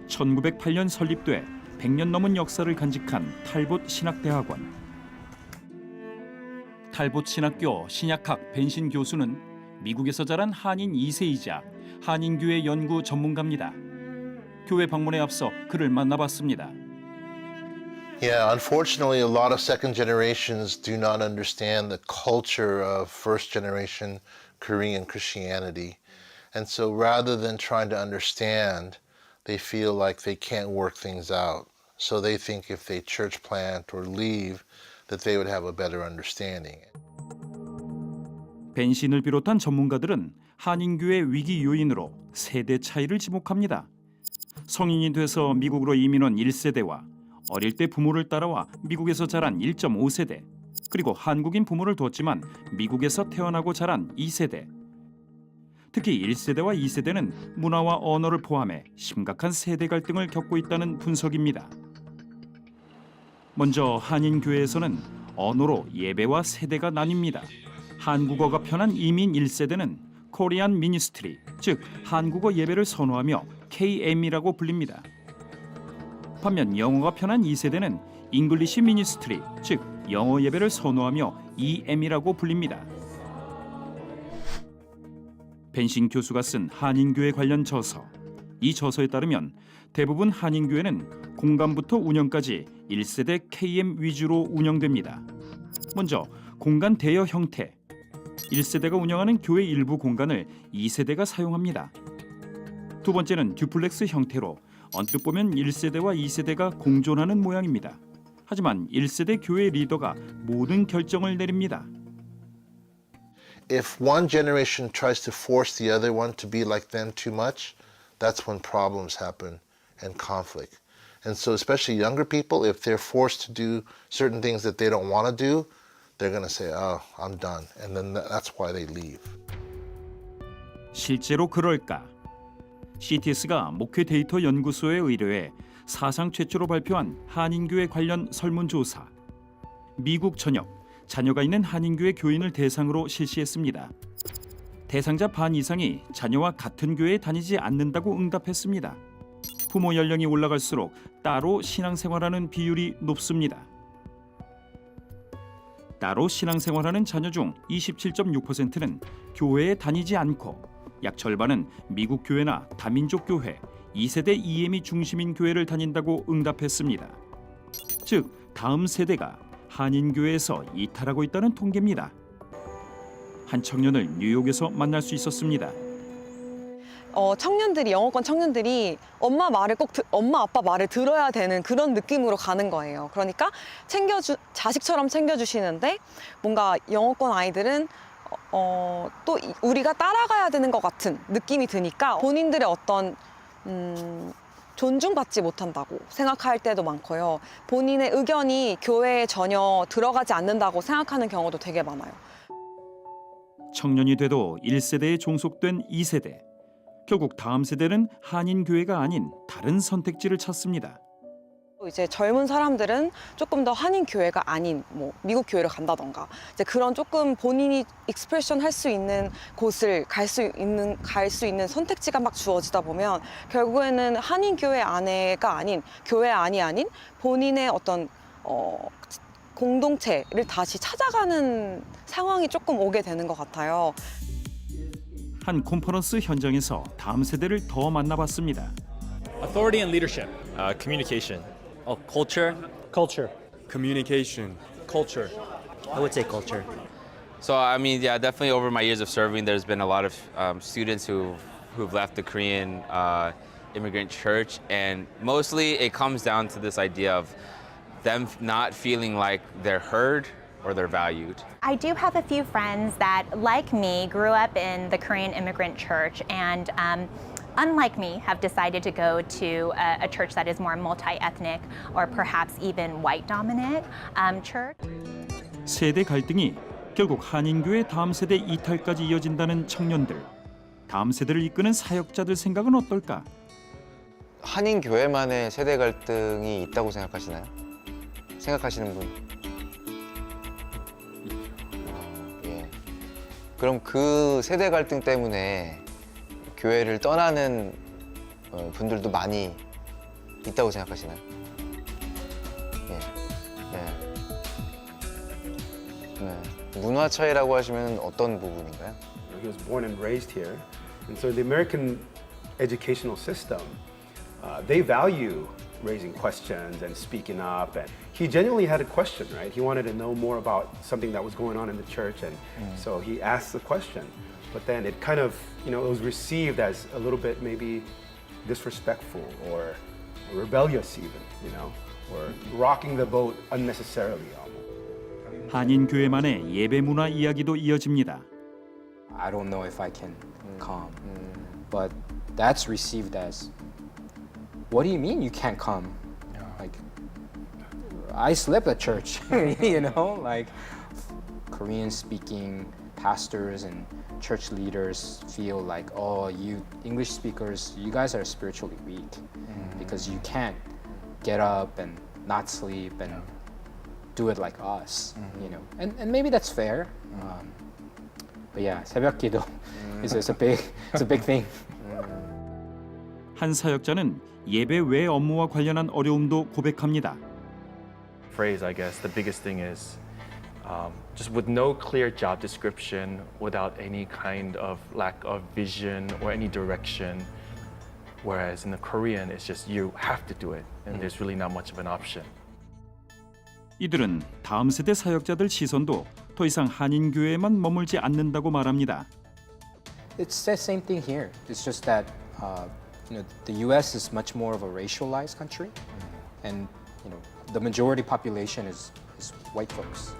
1908년 설립돼 100년 넘은 역사를 간직한 탈봇 신학대학원. 탈봇 신학교 신약학 벤신 교수는 미국에서 자란 한인 2세이자 한인교회 연구 전문가입니다. 교회 방문에 앞서 그를 만나봤습니다. Yeah, unfortunately, a lot of second generations do not understand the culture of first generation Korean Christianity. And so rather than trying to understand, they feel like they can't work things out. So they think if they church plant or leave, that they would have a better understanding. 벤신을 비롯한 전문가들은 한인교회 위기 요인으로 세대 차이를 지목합니다. 성인이 돼서 미국으로 이민 온 1세대와 어릴 때 부모를 따라와 미국에서 자란 1.5세대, 그리고 한국인 부모를 뒀지만 미국에서 태어나고 자란 2세대. 특히 1세대와 2세대는 문화와 언어를 포함해 심각한 세대 갈등을 겪고 있다는 분석입니다. 먼저 한인교회에서는 언어로 예배와 세대가 나뉩니다. 한국어가 편한 이민 1세대는 코리안 미니스트리, 즉 한국어 예배를 선호하며 KM이라고 불립니다. 반면 영어가 편한 2세대는 잉글리시 미니스트리, 즉 영어 예배를 선호하며 EM이라고 불립니다. 벤신 교수가 쓴 한인교회 관련 저서. 이 저서에 따르면 대부분 한인교회는 공간부터 운영까지 1세대 KM 위주로 운영됩니다. 먼저 공간 대여 형태. 1세대가 운영하는 교회 일부 공간을 2세대가 사용합니다. 두 번째는 듀플렉스 형태로 언뜻 보면 1세대와 2세대가 공존하는 모양입니다. 하지만 1세대 교회 리더가 모든 결정을 내립니다. If one generation tries to force the other one to be like them too much, that's when problems happen and conflict. And so especially younger people, if they're forced to do certain things that they don't want to do, they're going to say, oh, I'm done. And then that's why they leave. 실제로 그럴까? CTS가 목회 데이터 연구소에 의뢰해 사상 최초로 발표한 한인교회 관련 설문조사. 미국 전역, 자녀가 있는 한인교회 교인을 대상으로 실시했습니다. 대상자 반 이상이 자녀와 같은 교회에 다니지 않는다고 응답했습니다. 부모 연령이 올라갈수록 따로 신앙생활하는 비율이 높습니다. 따로 신앙생활하는 자녀 중 27.6%는 교회에 다니지 않고 약 절반은 미국 교회나 다민족 교회, 2세대 EM이 중심인 교회를 다닌다고 응답했습니다. 즉, 다음 세대가 한인교회에서 이탈하고 있다는 통계입니다. 한 청년을 뉴욕에서 만날 수 있었습니다. 청년들이 영어권 청년들이 엄마 아빠 말을 들어야 되는 그런 느낌으로 가는 거예요. 그러니까 자식처럼 챙겨주시는데 뭔가 영어권 아이들은 또 우리가 따라가야 되는 것 같은 느낌이 드니까 본인들의 어떤 존중받지 못한다고 생각할 때도 많고요. 본인의 의견이 교회에 전혀 들어가지 않는다고 생각하는 경우도 되게 많아요. 청년이 돼도 1세대에 종속된 2세대. 결국 다음 세대는 한인교회가 아닌 다른 선택지를 찾습니다. 이제 젊은 사람들은 조금 더 한인 교회가 아닌 미국 교회를 간다던가 이제 그런 조금 본인이 익스프레션 할 수 있는 곳을 갈 수 있는 선택지가 막 주어지다 보면 결국에는 한인 교회 안에가 아닌 교회 안이 아닌 본인의 어떤 공동체를 다시 찾아가는 상황이 조금 오게 되는 것 같아요. 한 컨퍼런스 현장에서 다음 세대를 더 만나봤습니다. Authority and leadership. Communication. Oh, culture. Culture. Communication. Culture. I would say culture. So, I mean, yeah, definitely over my years of serving, there's been a lot of students who've left the Korean immigrant church, and mostly it comes down to this idea of them not feeling like they're heard or they're valued. I do have a few friends that, like me, grew up in the Korean immigrant church and unlike me, have decided to go to a church that is more multi-ethnic or perhaps even white-dominant church. 세대 갈등이 결국 한인교회 다음 세대 이탈까지 이어진다는 청년들. 다음 세대를 이끄는 사역자들 생각은 어떨까? 한인 교회만의 세대 갈등이 있다고 생각하시나요? 생각하시는 분? 예. 그럼 그 세대 갈등 때문에 교회를 떠나는 분들도 많이 있다고 생각하시나요? 예. 예. 네. 문화 차이라고 하시면 어떤 부분인가요? He was born and raised here. And so the American educational system, they value raising questions and speaking up. And he genuinely had a question, right? He wanted to know more about something that was going on in the church. And so he asked the question. But then it kind of, it was received as a little bit maybe disrespectful or rebellious even, or rocking the boat unnecessarily almost. 한인 교회만의 예배 문화 이야기도 이어집니다. I don't know if I can come. But that's received as, what do you mean you can't come? Like, I slept at church, like Korean speaking pastors and church leaders feel like, oh, you English speakers, you guys are spiritually weak because you can't get up and not sleep and do it like us, And maybe that's fair. But yeah, 새벽 기도 is a big thing. 한 사역자는 예배 외 업무와 관련한 어려움도 고백합니다. Phrase, I guess, the biggest thing is just with no clear job description, without any kind of lack of vision or any direction. Whereas in the Korean, it's just you have to do it, and there's really not much of an option. 이들은 다음 세대 사역자들 시선도 더 이상 한인 교회에만 머물지 않는다고 말합니다. It's the same thing here. It's just that the U.S. is much more of a racialized country, and the majority population is white folks.